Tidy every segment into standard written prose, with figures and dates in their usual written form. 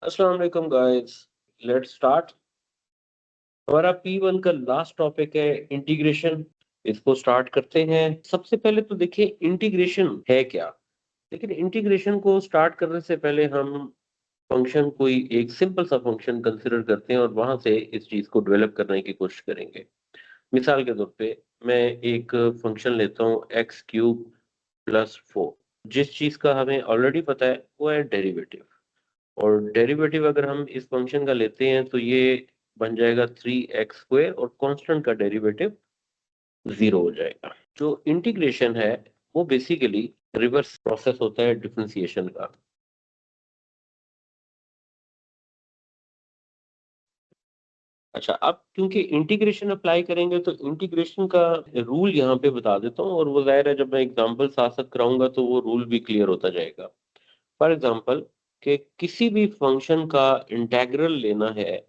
अस्सलाम वालेकुम guys. Let's start. हमारा P1 का लास्ट टॉपिक है इंटीग्रेशन। इसको स्टार्ट करते हैं। सबसे पहले तो देखिए इंटीग्रेशन है क्या। लेकिन इंटीग्रेशन को स्टार्ट करने से पहले हम फंक्शन कोई एक सिंपल सा फंक्शन कंसिडर करते हैं और वहां से इस चीज को डेवलप करने की कोशिश करेंगे। मिसाल के तौर पे मैं एक फंक्शन लेता हूँ x³ + 4। जिस चीज का हमें ऑलरेडी पता है वो है डेरिवेटिव। और डेरिवेटिव अगर हम इस फंक्शन का लेते हैं तो ये बन जाएगा 3x² और कांस्टेंट का डेरिवेटिव 0 हो जाएगा। जो इंटीग्रेशन है वो बेसिकली रिवर्स प्रोसेस होता है डिफरेंशिएशन का। अच्छा, अब क्योंकि इंटीग्रेशन अप्लाई करेंगे तो इंटीग्रेशन का रूल यहाँ पे बता देता हूँ, और वो जाहिर है जब मैं एग्जांपल साथ साथ कराऊंगा तो वो रूल भी क्लियर होता जाएगा। फॉर एग्जांपल कि किसी भी फंक्शन का इंटेग्रल लेना है,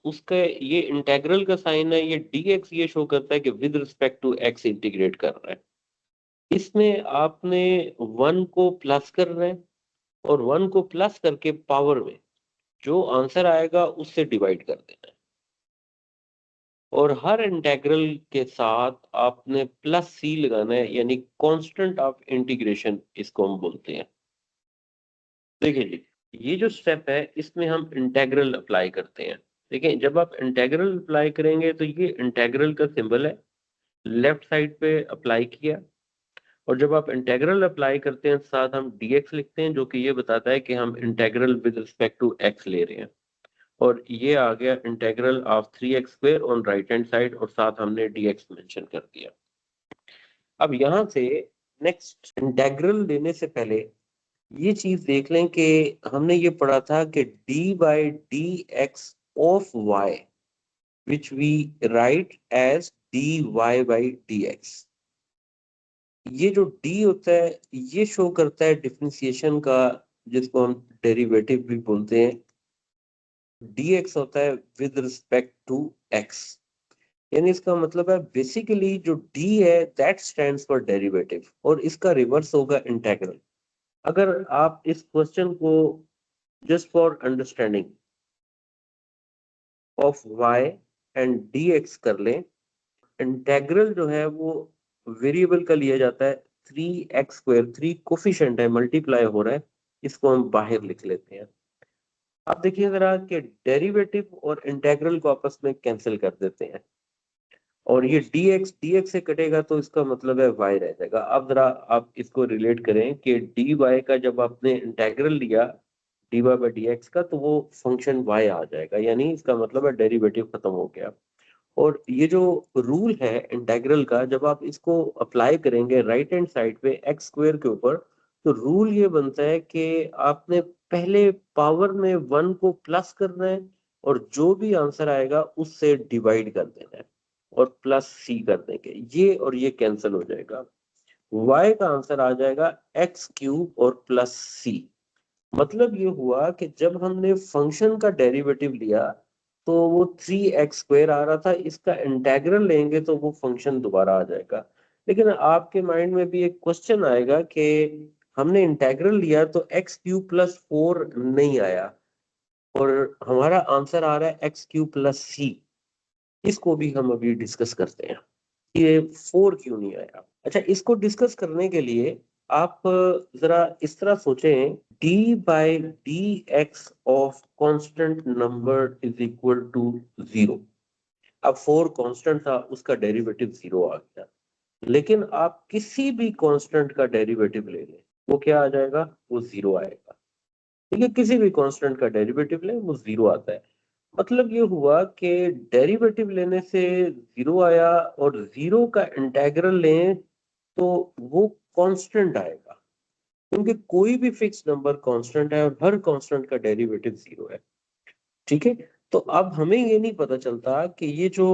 उसका ये इंटेग्रल का साइन है ये dx, ये शो करता है कि with respect to x integrate कर रहा है। इसमें आपने वन को प्लस करना है और वन को प्लस करके पावर में जो आंसर आएगा उससे डिवाइड कर देना है। और हर इंटेग्रल के साथ आपने प्लस सी लगाना है, यानी कांस्टेंट ऑफ इंटीग्रेशन इसको हम बोलते हैं। देखिए जी, ये जो स्टेप है इसमें हम इंटेग्रल अप्लाई करते हैं। देखिए, जब आप इंटेग्रल अप्लाई करेंगे तो ये इंटेग्रल का सिंबल है, लेफ्ट साइड पे अप्लाई किया। और जब आप इंटेग्रल अप्लाई करते हैं साथ हम dx लिखते हैं, जो कि ये बताता है कि हम integral with respect to x ले रहे हैं। और ये आ गया integral of 3x² on right hand side, और साथ हमने dx मेंशन कर दिया। अब यहां से नेक्स्ट इंटेग्रल लेने से पहले ये चीज देख लें कि हमने ये पढ़ा था कि d/dx of y which we write as dy/dx। ये जो d होता है ये शो करता है डिफरेंशिएशन का, जिसको हम डेरिवेटिव भी बोलते हैं। dx होता है विद रिस्पेक्ट टू x, यानी इसका मतलब है बेसिकली जो d है दैट स्टैंड्स फॉर डेरिवेटिव, और इसका रिवर्स होगा इंटेग्रल। अगर आप इस क्वेश्चन को just for understanding of y and dx कर लें, इंटेग्रल जो है वो वेरिएबल का लिया जाता है 3x²। 3 कोफिशिएंट है, मल्टीप्लाई हो रहा है, इसको हम बाहर लिख लेते हैं। अब देखिए जरा कि डेरिवेटिव और इंटेग्रल को आपस में कैंसिल कर देते हैं, और ये dx से कटेगा तो इसका मतलब है y रह जाएगा। अब जरा आप इसको रिलेट करें कि dy का जब आपने इंटेग्रल लिया dy/dx का, तो वो फंक्शन y आ जाएगा, यानी इसका मतलब है डेरिवेटिव खत्म हो गया। और ये जो रूल है इंटेग्रल का, जब आप इसको अप्लाई करेंगे राइट हैंड साइड पे x² के ऊपर, तो रूल ये बनता है कि आपने पहले पावर में वन को प्लस करना है और जो भी आंसर आएगा उससे डिवाइड कर देना है और प्लस सी कर देंगे, ये और ये कैंसिल हो जाएगा। y का आंसर आ जाएगा x³ और प्लस सी। मतलब ये हुआ कि जब हमने फंक्शन का डेरिवेटिव लिया तो वो 3x² आ रहा था, इसका इंटेग्रल लेंगे तो वो फंक्शन दोबारा आ जाएगा। लेकिन आपके माइंड में भी एक क्वेश्चन आएगा कि हमने इंटेग्रल लिया तो x³ + 4 नहीं आया और हमारा आंसर आ रहा है x³ + c। इसको भी हम अभी डिस्कस करते हैं, ये 4 क्यों नहीं आया। अच्छा, इसको डिस्कस करने के लिए आप जरा इस तरह सोचें, d/dx of constant number is equal to 0। अब 4 कांस्टेंट था, उसका डेरिवेटिव 0 आ गया। लेकिन आप किसी भी कांस्टेंट का डेरिवेटिव ले लें, वो क्या आ जाएगा, वो 0 आएगा। ठीक है, किसी भी कांस्टेंट का डेरिवेटिव लें वो 0 आता है। मतलब ये हुआ कि डेरिवेटिव लेने से 0 आया, और 0 का इंटेग्रल लें तो वो कांस्टेंट आएगा, क्योंकि कोई भी फिक्स नंबर कांस्टेंट है और हर कांस्टेंट का डेरिवेटिव 0 है। ठीक है, तो अब हमें ये नहीं पता चलता कि ये जो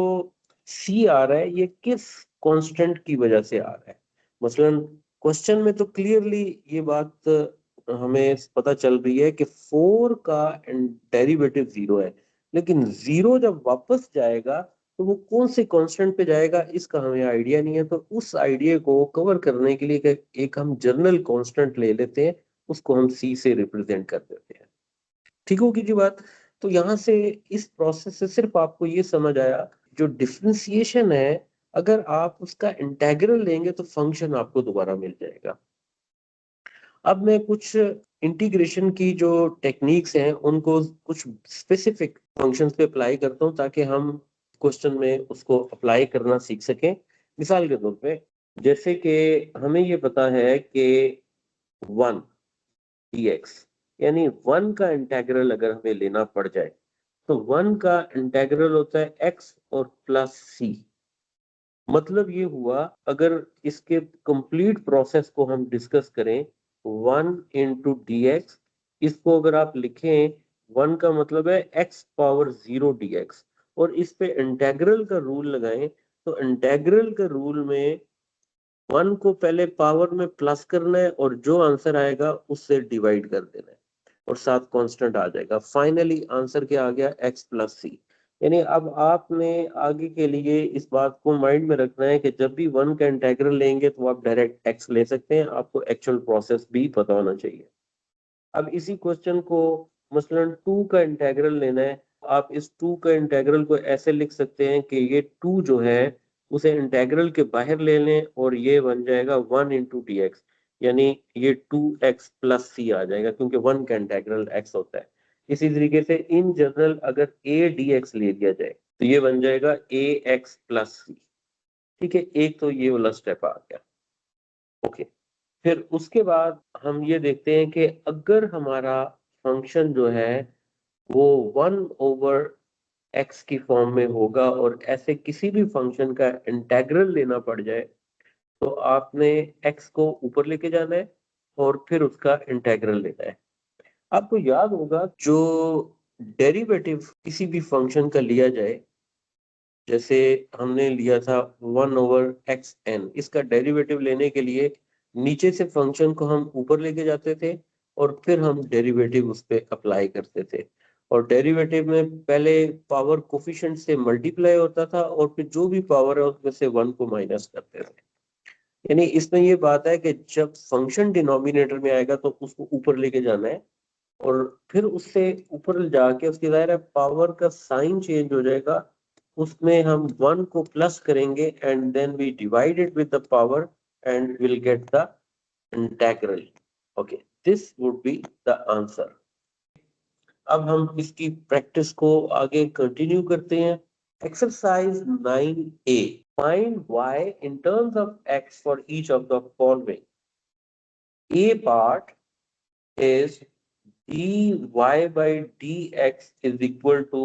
c आ रहा है ये किस कांस्टेंट की वजह से आ रहा है। मसलन क्वेश्चन में तो क्लियरली ये बात हमें पता चल रही है कि 4 का डेरिवेटिव 0 है, लेकिन 0 जब वापस जाएगा तो वो कौन से कांस्टेंट पे जाएगा इसका हमें आइडिया नहीं है। तो उस आइडिया को कवर करने के लिए एक हम जनरल कांस्टेंट ले लेते हैं, उसको हम c से रिप्रेजेंट कर देते हैं। ठीक होगी जी बात। तो यहाँ से इस प्रोसेस से सिर्फ आपको ये समझ आया, जो डिफरेंशिएशन है अगर आप उसका इंटेग्रल लेंगे तो फंक्शन आपको दोबारा मिल जाएगा। अब मैं कुछ इंटीग्रेशन की जो टेक्निक्स हैं उनको कुछ स्पेसिफिक फंक्शंस पे अप्लाई करता हूँ ताकि हम क्वेश्चन में उसको अप्लाई करना सीख सकें। मिसाल के तौर पे जैसे कि हमें ये पता है कि 1 dx यानी 1 का इंटेग्रल अगर हमें लेना पड़ जाए तो 1 का इंटेग्रल होता है x और प्लस c। मतलब ये हुआ, अगर इसके कंप्लीट प्रोसेस को हम डिस्कस करें 1 इंटू डी एक्स, इसको अगर आप लिखें 1 का मतलब है x पावर 0 dx और इस पे इंटेग्रल का रूल लगाएं तो इंटेग्रल के रूल में 1 को पहले पावर में प्लस करना है और जो आंसर आएगा उससे डिवाइड कर देना है और साथ कांस्टेंट आ जाएगा। फाइनली आंसर क्या आ गया, x प्लस सी। यानी अब आपने आगे के लिए इस बात को माइंड में रखना है कि जब भी 1 का इंटेग्रल लेंगे तो आप डायरेक्ट x ले सकते हैं, आपको एक्चुअल प्रोसेस भी पता होना चाहिए। अब इसी क्वेश्चन को मसलन 2 का इंटेग्रल लेना है, आप इस 2 का इंटेग्रल को ऐसे लिख सकते हैं कि ये 2 जो है उसे इंटेग्रल के बाहर ले लें और ये बन जाएगा 1 इंटू डी एक्स, यानी ये 2x प्लस सी आ जाएगा क्योंकि 1 का इंटेग्रल x होता है। इसी तरीके से इन जनरल अगर a dx ले लिया जाए तो ये बन जाएगा ax प्लस सी। ठीक है, एक तो ये वाला स्टेप आ गया। ओके, फिर उसके बाद हम ये देखते हैं कि अगर हमारा फंक्शन जो है वो 1/x की फॉर्म में होगा और ऐसे किसी भी फंक्शन का इंटेग्रल लेना पड़ जाए तो आपने x को ऊपर लेके जाना है और फिर उसका इंटेग्रल लेना है। आपको याद होगा जो डेरिवेटिव किसी भी फंक्शन का लिया जाए, जैसे हमने लिया था 1/xn, इसका डेरिवेटिव लेने के लिए नीचे से फंक्शन को हम ऊपर लेके जाते थे और फिर हम डेरिवेटिव उस पर अप्लाई करते थे और डेरिवेटिव में पहले पावर कोफिशिएंट से मल्टीप्लाई होता था और फिर जो भी पावर है उसमें से 1 को माइनस करते थे। यानी इसमें ये बात है कि जब फंक्शन डिनोमिनेटर में आएगा तो उसको ऊपर लेके जाना है और फिर उससे ऊपर जाके उसकी दायरा पावर का साइन चेंज हो जाएगा, उसमें हम 1 को प्लस करेंगे and then we divide it with the power and will get the integral. Okay, this would be the answer. अब हम इसकी प्रैक्टिस को आगे कंटिन्यू करते हैं। Exercise 9A, find y in terms of x for each of the following. A part is dy by dx is equal to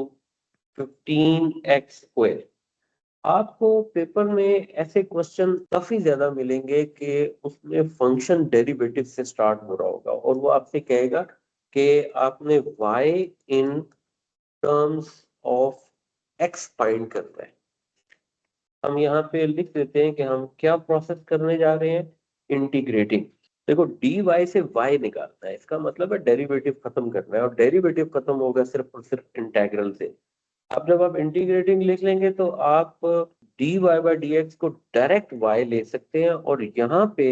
15x square। आपको paper में ऐसे क्वेश्चन काफी ज्यादा मिलेंगे कि उसमें फंक्शन डेरिवेटिव से स्टार्ट हो रहा होगा और वो आपसे कहेगा कि आपने y in terms of x find करना है। हम यहाँ पे लिख देते हैं कि हम क्या प्रोसेस करने जा रहे हैं, इंटीग्रेटिंग। देखो dy से y निकालना है, इसका मतलब है डेरिवेटिव खत्म करना है और डेरिवेटिव खत्म होगा सिर्फ और सिर्फ इंटेग्रल से। अब जब आप इंटीग्रेटिंग लिख लेंगे तो आप dy बाई dx को डायरेक्ट y ले सकते हैं और यहाँ पे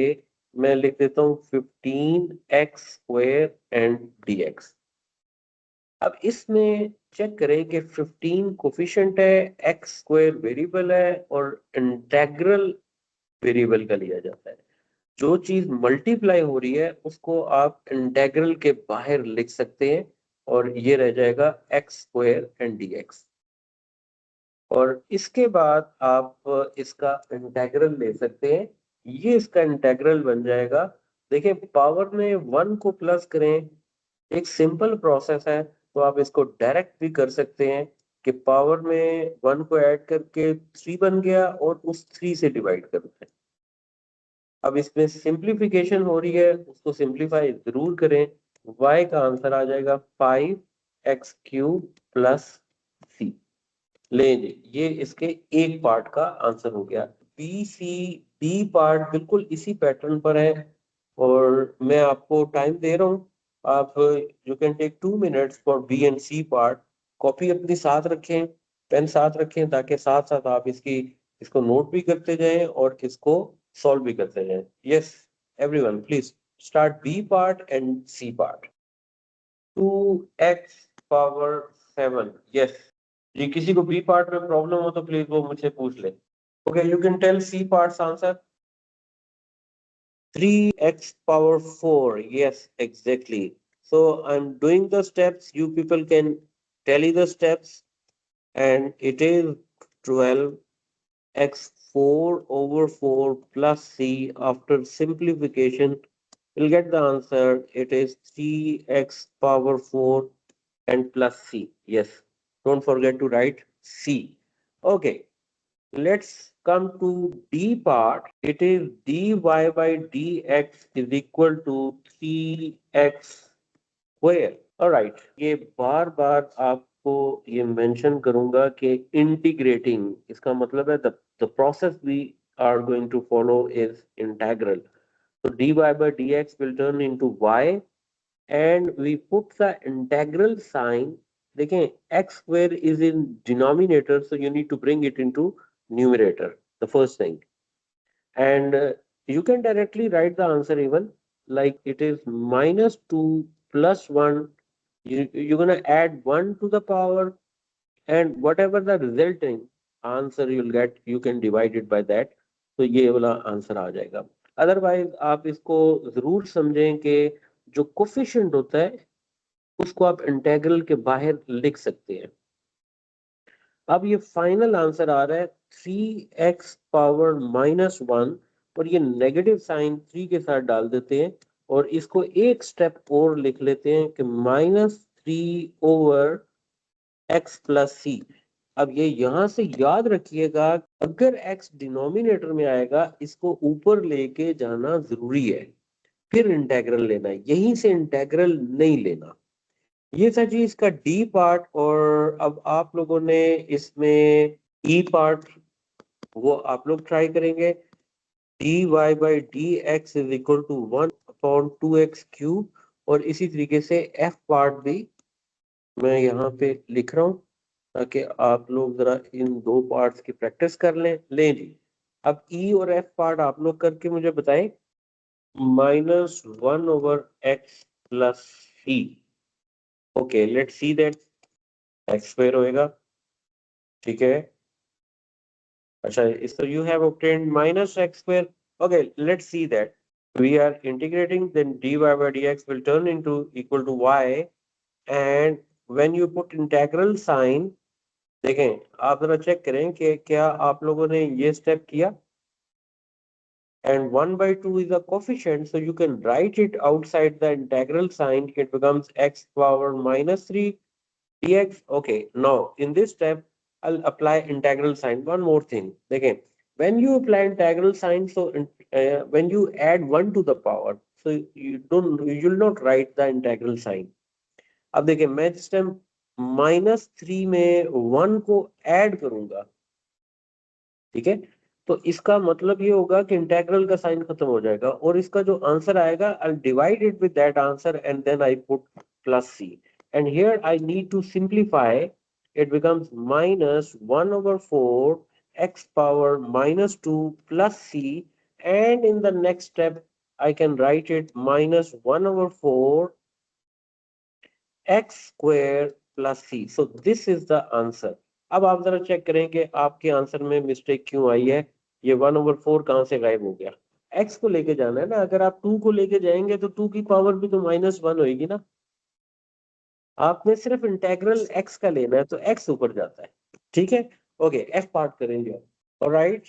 मैं लिख देता हूँ 15x स्क्वायर एंड dx। अब इसमें चेक करें कि 15 कोफिशिएंट है, x स्क्वायर वेरिएबल है और इंटेग्रल वेरिएबल का लिया जाता है। जो चीज मल्टीप्लाई हो रही है उसको आप इंटेग्रल के बाहर लिख सकते हैं और ये रह जाएगा x स्क्वायर एंड dx। और इसके बाद आप इसका इंटेग्रल ले सकते हैं, ये इसका इंटेग्रल बन जाएगा। देखिए पावर में 1 को प्लस करें, एक सिंपल प्रोसेस है तो आप इसको डायरेक्ट भी कर सकते हैं कि पावर में 1 को ऐड करके 3 बन गया और उस 3 से डिवाइड कर दें। अब इसमें सिंप्लीफिकेशन हो रही है, उसको सिंप्लीफाई जरूर करें। y का आंसर आ जाएगा 5x³ प्लस c। ले जी, ये इसके एक पार्ट का आंसर हो गया। बी सी डी पार्ट बिल्कुल इसी पैटर्न पर है और मैं आपको टाइम दे रहा हूँ। आप you can take 2 minutes for B and C part. Copy अपनी साथ रखें, पेन साथ रखें ताकि साथ साथ आप इसको नोट भी करते जाएं और इसको सॉल्व भी करते जाएं। Yes everyone, please start B part and C part. 2x power 7, yes जी। किसी को बी पार्ट में प्रॉब्लम हो तो प्लीज वो मुझसे पूछ ले। Okay, you can tell C parts answer. 3x power 4, yes, exactly. So I'm doing the steps, you people can tally the steps, and it is 12x 4 over 4 plus c. After simplification we'll get the answer. It is 3x power 4 and plus c. Yes, don't forget to write c. Okay, let's come to d part. It is dy by dx is equal to 3x square. Alright, ये बार बार आपको ये mention करूंगा कि integrating इसका मतलब है the process we are going to follow is integral. So dy by dx will turn into y and we put the integral sign. देखें x square is in denominator, so you need to bring it into numerator, the first thing. And you can directly write the answer even like it is minus 2 plus 1. You're going to add 1 to the power, and whatever the resulting answer you'll get, you can divide it by that. तो ये वाला answer आ जाएगा। Otherwise आप इसको जरूर समझें कि जो कोफिशिएंट होता है उसको आप इंटेग्रल के बाहर लिख सकते हैं। अब ये फाइनल आंसर आ रहा है 3x पावर माइनस 1, और ये नेगेटिव साइन 3 के साथ डाल देते हैं और इसको एक स्टेप और लिख लेते हैं कि -3 ओवर x प्लस सी। अब ये यहां से याद रखिएगा, अगर x डिनोमिनेटर में आएगा इसको ऊपर लेके जाना जरूरी है, फिर इंटेग्रल लेना है, यहीं से इंटेग्रल नहीं लेना। ये था जी इसका डी पार्ट। और अब आप लोगों ने इसमें ई पार्ट वो आप लोग ट्राई करेंगे। D Y by D X is equal to 1/2x³ और इसी तरीके से एफ पार्ट भी मैं यहाँ पे लिख रहा हूँ ताकि आप लोग जरा इन दो पार्ट्स की प्रैक्टिस कर लें जी। अब ई और एफ पार्ट आप लोग करके मुझे बताएं। -1/x plus C. Okay, let's see that. X square होएगा, ठीक है। अच्छा, so you have obtained minus x square. Okay, let's see that. We are integrating, then dy by dx will turn into equal to y, and when you put integral sign, देखें आप जरा check करें कि क्या आप लोगों ने ये स्टेप किया, and 1/2 is a coefficient, so you can write it outside the integral sign. It becomes x power -3 dx. Okay, now in this step I'll apply integral sign. One more thing, again, when you apply integral sign, so when you add 1 to the power, so you'll not write the integral sign. अब देखिए मैं जिस time -3 में 1 को add करूंगा, ठीक है, तो इसका मतलब ये होगा कि इंटेग्रल का साइन खत्म हो जाएगा और इसका जो आंसर आएगा I divide it with that answer and then I put plus C, and here I need to simplify. it becomes -1/4 x power -2 plus c, and in the next step I can write it -1/4 x square plus c. So this is the answer. अब आप जरा check करें कि आपके answer में mistake क्यों आई है। ये 1/4 कहां से गायब हो गया? x को लेके जाना है ना। अगर आप 2 को लेके जाएंगे तो 2 की पावर भी तो -1 होगी ना। आपने सिर्फ इंटेग्रल x का लेना है तो x ऊपर जाता है, ठीक है। ओके, एफ पार्ट करेंगे। Alright,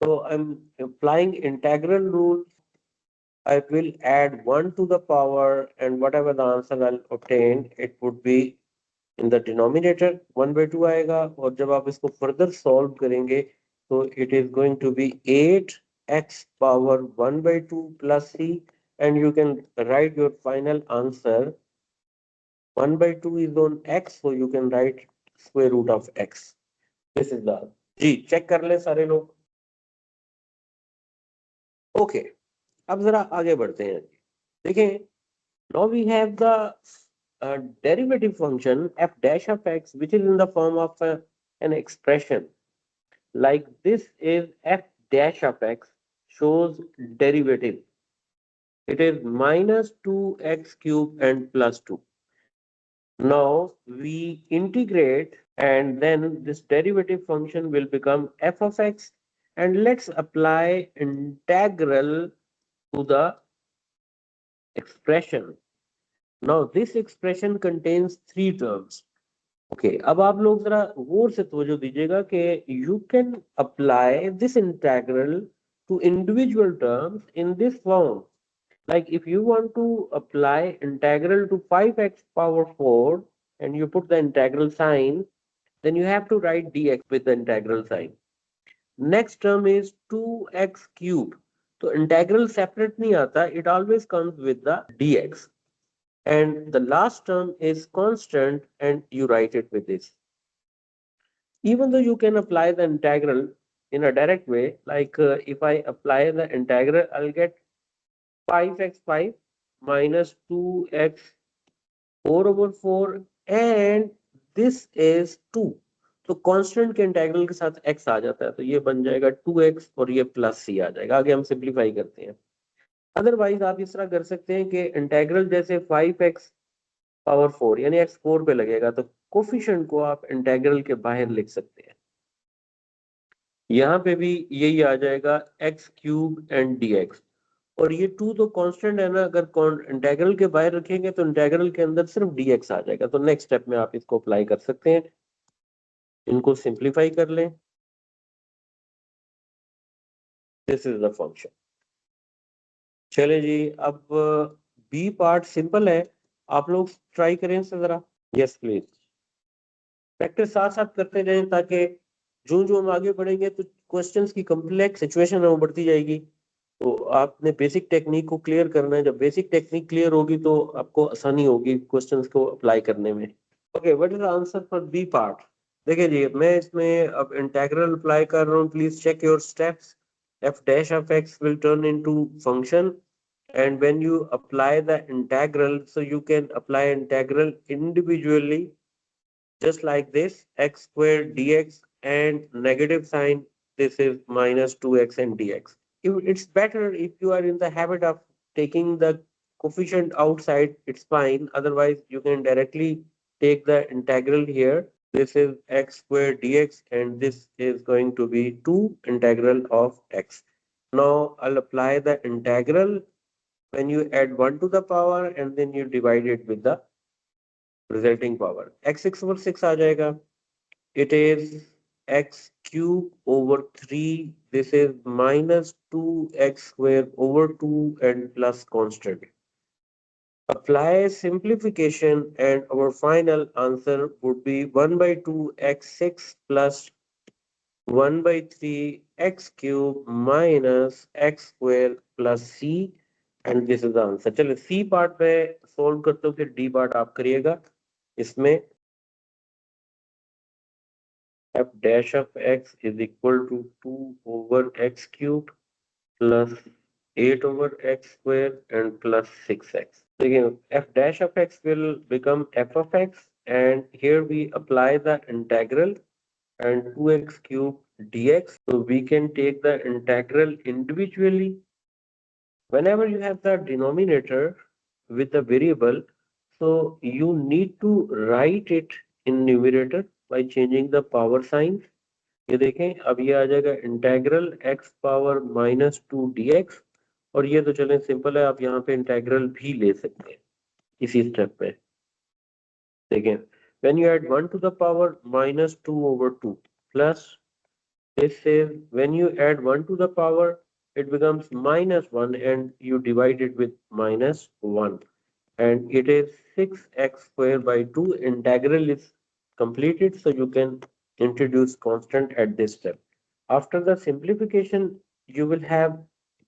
so I'm applying integral rule. I will add 1 to the power, and whatever the answer I'll obtain, it would be in the denominator 1/2 आएगा। और जब आप इसको further solve करेंगे तो it is going to be 8x power 1/2 plus c, and you can write your final answer. 1/2 is on x, so you can write square root of x. This is the जी। Check कर ले सारे लोग। Okay, अब जरा आगे बढ़ते हैं। देखें, now we have the derivative function f dash of x, which is in the form of an expression like this is f dash of x, shows derivative. It is -2x cube and plus 2. Now we integrate, and then this derivative function will become f of x, and let's apply integral to the expression. Now this expression contains three terms. Okay अब आप लोग जरा गौर से तवज्जो दीजिएगा कि you can apply this integral to individual terms in this form. Like if you want to apply integral to 5x power 4 and you put the integral sign, then you have to write dx with the integral sign. Next term is 2x cube. So integral separate नहीं आता, it always comes with the dx. And the last term is constant and you write it with this. Even though you can apply the integral in a direct way, like if I apply the integral, I'll get 5x5 minus 2x 4 over 4 and this is 2. तो constant के integral के साथ x आ जाता है तो ये बन जाएगा 2x और ये प्लस c आ जाएगा. आगे हम सिंप्लीफाई करते हैं. अदरवाइज आप इस तरह कर सकते हैं कि इंटीग्रल जैसे 5x पावर 4 यानी x 4 पे लगेगा तो कोफिशिएंट को आप इंटीग्रल के बाहर लिख सकते हैं. यहाँ पे भी यही आ जाएगा x क्यूब एंड dx. और ये 2 तो कांस्टेंट है ना, अगर इंटीग्रल के बाहर रखेंगे तो इंटीग्रल के अंदर सिर्फ dx आ जाएगा. तो नेक्स्ट स्टेप में आप इसको अप्लाई कर सकते हैं. इनको सिंप्लीफाई कर लें. This is the function. चले जी, अब बी पार्ट सिंपल है, आप लोग ट्राई करें इससे जरा. Yes please. प्रैक्टिस साथ साथ करते जाएं ताकि जो जो हम आगे बढ़ेंगे तो क्वेश्चंस की कॉम्प्लेक्स सिचुएशन है वो बढ़ती जाएगी. तो आपने बेसिक टेक्निक को क्लियर करना है. जब बेसिक टेक्निक क्लियर होगी तो आपको आसानी होगी क्वेश्चंस को अप्लाई करने में. Okay, what is the answer for B part? देखिए जी, मैं इसमें अब इंटीग्रल अप्लाई कर रहा हूँ. Please check your steps. f dash of x will turn into function, and when you apply the integral, so you can apply integral individually just like this, x squared dx and negative sign, this is minus 2x and dx. It's better if you are in the habit of taking the coefficient outside, it's fine. Otherwise you can directly take the integral here. This is x squared dx and this is going to be 2 integral of x. Now I'll apply the integral when you add 1 to the power and then you divide it with the resulting power. x6 over 6 आ जाएगा. It is x cube over 3. This is minus 2x square over 2 and plus constant. Apply simplification and our final answer would be 1 by 2 x6 plus 1 by 3 x cube minus x square plus c, and this is the answer. चलिए c part में solve करते हो, फिर d part आप करिएगा. इसमें f dash of x is equal to 2 over x cube plus 8 over x square and plus 6x. Again, f dash of x will become f of x, and here we apply the integral and 2x cube dx. So we can take the integral individually. Whenever you have the denominator with the variable, so you need to write it in numerator by changing the power sign. ये देखें, अब ये आ जाएगा integral x power minus 2 dx. और ये तो चलें simple है, आप यहाँ पे इंटेग्रल भी ले सकते हैं इसी स्टेप पे. देखें, when you add 1 to the power minus 2 over 2 plus, this is when you add 1 to the power it becomes minus 1 and you divide it with minus 1, and it is 6x square by 2. Integral is completed, so you can introduce constant at this step. After the simplification you will have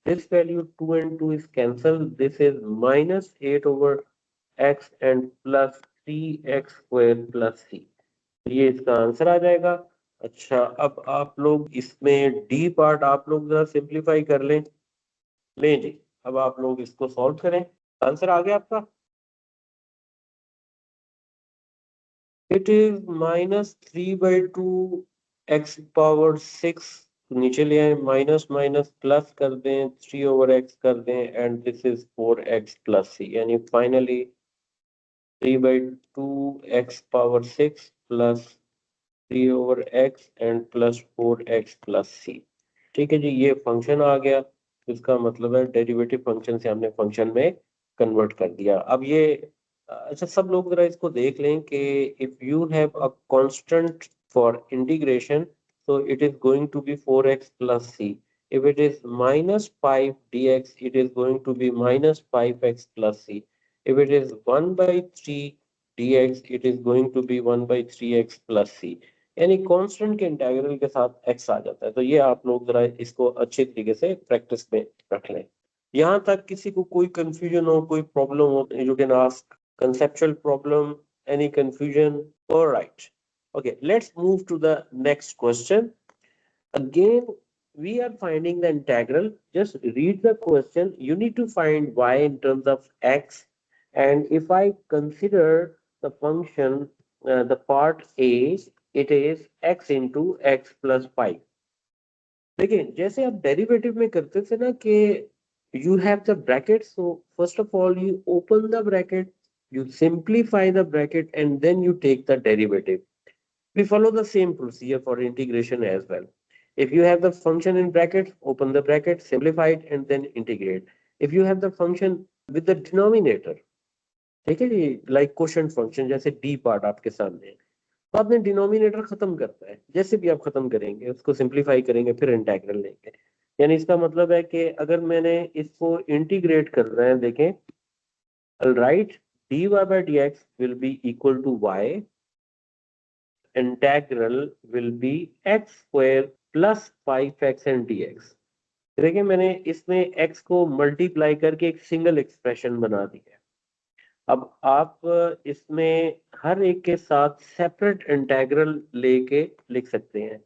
this value 2 and 2 is cancelled. This is minus 8 over x and plus 3x square plus c. ये इसका answer आ जाएगा. अच्छा, अब आप लोग इसमें D part आप लोग जरा सिंप्लीफाई कर लें. लें जी, अब आप लोग इसको सॉल्व करें. आंसर आ गया आपका. It is minus 3 by 2 x power 6. नीचे ले आए, माइनस माइनस प्लस कर दें, 3 ओवर एक्स कर दें, and this is 4x plus C. यानी finally 3/2x⁻6 plus 3/x and plus 4x plus c। ठीक है जी, ये फंक्शन आ गया। इसका मतलब है डेरिवेटिव फंक्शन से हमने फंक्शन में कन्वर्ट कर दिया। अब ये अच्छा, सब लोग जरा इसको देख लें कि if you have a constant for integration, so it is going to be 4x plus c. If it is minus 5 dx, it is going to be minus 5x plus c. If it is 1 by 3 dx, it is going to be 1 by 3x plus c. यानी constant के integral के साथ x आ जाता है। तो ये आप लोग जरा इसको अच्छे तरीके से प्रैक्टिस में रख लें। यहाँ तक किसी को कोई कंफ्यूजन हो, कोई प्रॉब्लम हो, you can ask. conceptual problem, any confusion? All right. Okay, let's move to the next question. Again, we are finding the integral. Just read the question. You need to find y in terms of x. And if I consider the function, the part A, it is x into x plus 5. देखिए, जैसे आप derivative में करते थे ना कि you have the bracket, so first of all you open the bracket, you simplify the bracket, and then you take the derivative. We follow the same procedure for integration as well. If you have the function in brackets, open the bracket, simplify it, and then integrate. If you have the function with the denominator, ठीक है जी, like quotient function, जैसे d part आपके सामने है, तो आपने denominator खत्म करना है। जैसे भी आप खत्म करेंगे उसको सिंप्लीफाई करेंगे, फिर इंटीग्रल लेंगे। यानी इसका मतलब है कि अगर मैंने इसको इंटीग्रेट करना है, देखें, I'll write dy by dx will be equal to y, integral will be x square plus 5x and dx। देखिए, मैंने इसमें x को मल्टीप्लाई करके एक सिंगल एक्सप्रेशन बना दिया है। अब आप इसमें हर एक के साथ सेपरेट इंटीग्रल लेके लिख सकते हैं।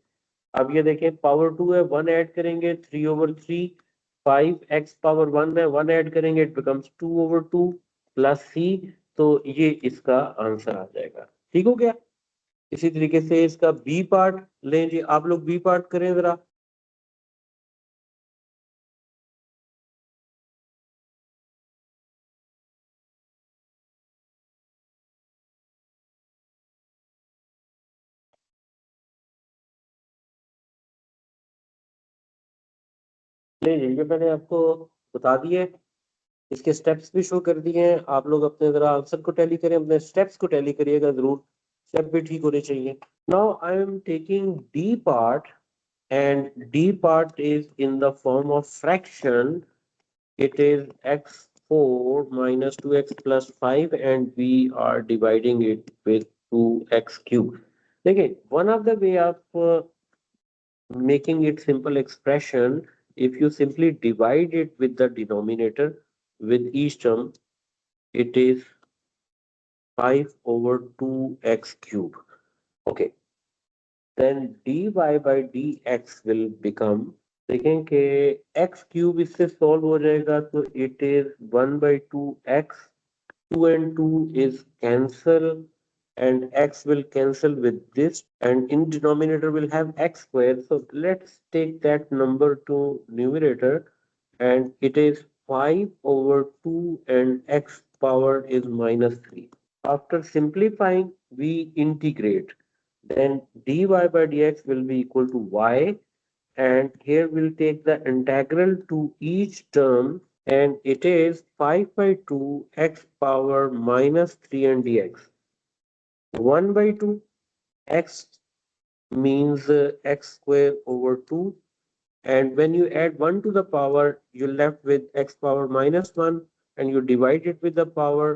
अब ये देखें, पावर 2 है, 1 ऐड करेंगे 3/3, 5x पावर 1 है, 1 ऐड करेंगे इट बिकम्स 2/2 प्लस c। तो ये इसका आंसर आ जाएगा। ठीक हो गया। इसी तरीके से इसका बी पार्ट लें जी, आप लोग बी पार्ट करें जरा। ले जी, ये मैंने आपको बता दिए, इसके स्टेप्स भी शो कर दिए हैं। आप लोग अपने जरा आंसर को टैली करें, अपने स्टेप्स को टैली करिएगा जरूर, स्टेप भी ठीक होने चाहिए। Now I am taking D part, and d part is in the form of fraction. It is x4 minus 2x plus 5 and we are dividing it with 2x cube. देखिए, one of the way of making it simple expression, if you simply divide it with the denominator with each term, it is 5/2x cube. Okay, then dy by dx will become, देखें कि x cube इससे solve हो जाएगा, तो it is 1/2x, 2 and 2 is cancel, and x will cancel with this, and in denominator will have x square. So let's take that number to numerator, and it is 5/2 and x power is -3. After simplifying, we integrate. Then dy by dx will be equal to y, and here we'll take the integral to each term, and it is 5/2 x power -3 and dx. 1/2 x means x square over 2, and when you add 1 to the power, you're left with x power -1, and you divide it with the power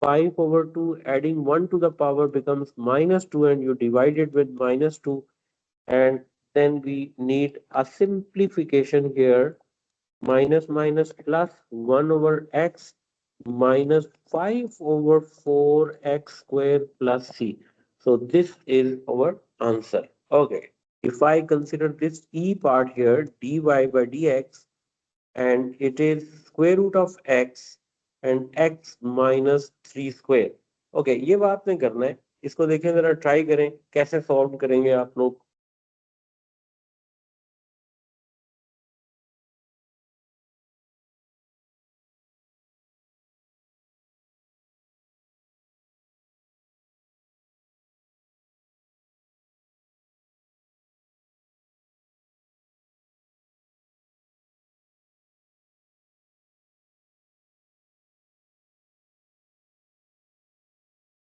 5/2. Adding 1 to the power becomes -2, and you divide it with -2, and then we need a simplification here. Minus minus plus 1 over x minus 5/4 x square plus c. So this is our answer. Okay, if I consider this e part here, dy by dx, and it is square root of x and x minus 3 square. Okay, ये बात नहीं करना है, इसको देखें जरा, try करें कैसे सॉल्व करेंगे आप लोग।